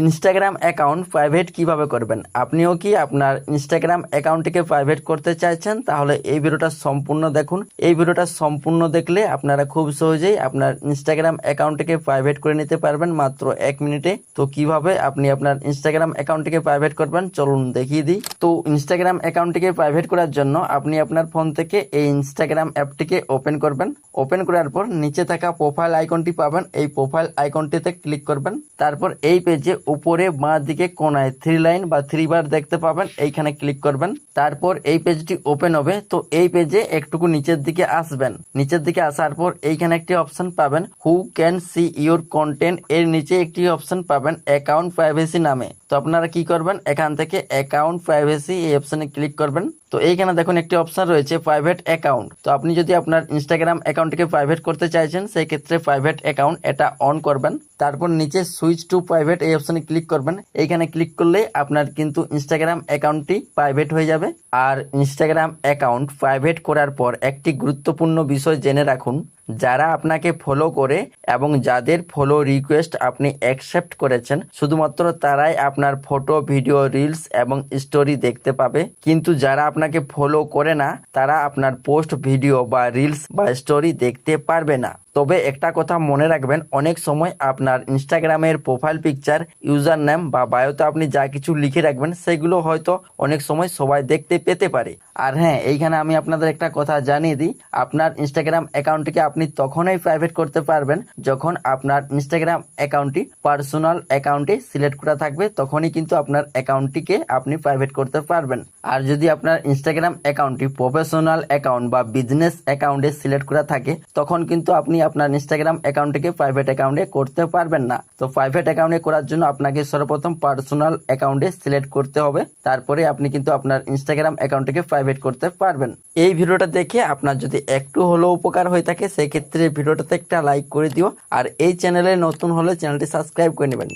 Instagram account private কিভাবে করবেন। আপনিও কি আপনার ইনস্টাগ্রাম অ্যাকাউন্টটিকে প্রাইভেট করতে চাইছেন? তাহলে এই ভিডিওটা সম্পূর্ণ দেখুন। এই ভিডিওটা সম্পূর্ণ দেখলে আপনারা খুব সহজেই আপনার ইনস্টাগ্রাম অ্যাকাউন্টটিকে প্রাইভেট করে নিতে পারবেন মাত্র 1 মিনিটে। তো কিভাবে আপনি আপনার ইনস্টাগ্রাম অ্যাকাউন্টটিকে প্রাইভেট করবেন চলুন দেখিয়ে দিই। তো ইনস্টাগ্রাম অ্যাকাউন্টটিকে প্রাইভেট করার জন্য আপনি আপনার ফোন থেকে এই ইনস্টাগ্রাম অ্যাপটিকে ওপেন করবেন। ওপেন করার পর নিচে থাকা প্রোফাইল আইকনটি পাবেন, এই প্রোফাইল আইকনটিতে ক্লিক করবেন। তারপর এই পেজে উপরে বাঁ দিকে কোনায় 3 লাইন বা 3 বার দেখতে পাবেন, এইখানে ক্লিক করবেন। তারপর এই পেজটি ওপেন হবে। তো এই পেজে একটুকু নিচের দিকে আসবেন। নিচের দিকে আসার পর এইখানে একটি অপশন পাবেন who can see your content, এর নিচে একটি অপশন পাবেন অ্যাকাউন্ট প্রাইভেসি নামে। তো আপনারা কি করবেন, এখান থেকে অ্যাকাউন্ট প্রাইভেসি এই অপশনে ক্লিক করবেন। তো এইখানে দেখুন একটি অপশন রয়েছে প্রাইভেট অ্যাকাউন্ট। তো আপনি যদি আপনার ইনস্টাগ্রাম অ্যাকাউন্টটিকে প্রাইভেট করতে চাইছেন সেই ক্ষেত্রে প্রাইভেট অ্যাকাউন্ট এটা অন করবেন। তারপর নিচে সুইচ টু প্রাইভেট এই অপশনে ক্লিক করবেন। এইখানে ক্লিক করলে আপনার কিন্তু ইনস্টাগ্রাম অ্যাকাউন্টটি প্রাইভেট হয়ে যাবে। আর ইনস্টাগ্রাম অ্যাকাউন্ট প্রাইভেট করার পর একটি গুরুত্বপূর্ণ বিষয় জেনে রাখুন, যারা আপনাকে ফলো করে এবং যাদের ফলো রিকোয়েস্ট আপনি অ্যাকসেপ্ট করেছেন শুধুমাত্র তারাই আপনার ফটো, ভিডিও, রিলস এবং স্টোরি দেখতে পাবে। কিন্তু যারা আপনাকে ফলো করে না তারা আপনার পোস্ট, ভিডিও বা রিলস বা স্টোরি দেখতে পারবে না। তবে একটা কথা মনে রাখবেন, অনেক সময় আপনার ইনস্টাগ্রামের প্রোফাইল পিকচার, ইউজার নেম বা বায়োতে আপনি যা কিছু লিখে রাখবেন সেগুলো হয়তো অনেক সময় সবাই দেখতে পেতে পারে। আর হ্যাঁ, এইখানে আমি আপনাদের একটা কথা জানিয়ে দিই, আপনার ইনস্টাগ্রাম অ্যাকাউন্টটিকে আপনি তখনই প্রাইভেট করতে পারবেন যখন আপনার ইনস্টাগ্রাম অ্যাকাউন্টটি পার্সোনাল অ্যাকাউন্টে সিলেক্ট করা থাকবে, তখনই কিন্তু আপনার অ্যাকাউন্টটিকে আপনি প্রাইভেট করতে পারবেন। আর যদি আপনার ইনস্টাগ্রাম অ্যাকাউন্টটি প্রফেশনাল অ্যাকাউন্ট বা বিজনেস অ্যাকাউন্টে সিলেক্ট করা থাকে তখন কিন্তু আপনি আপনার ইনস্টাগ্রাম অ্যাকাউন্টটিকে প্রাইভেট অ্যাকাউন্টে করতে পারবেন না। তো প্রাইভেট অ্যাকাউন্টে করার জন্য আপনাকে সর্বপ্রথম পার্সোনাল অ্যাকাউন্টে সিলেক্ট করতে হবে, তারপরে আপনি কিন্তু আপনার ইনস্টাগ্রাম অ্যাকাউন্টটিকে প্রাইভেট করতে পারবেন। এই ভিডিওটা দেখে আপনার যদি একটু হলেও উপকার হয়ে থাকে সেক্ষেত্রে ভিডিওটাতে একটা লাইক করে দিও, আর এই চ্যানেলে নতুন হলে চ্যানেলটি সাবস্ক্রাইব করে নেবেন।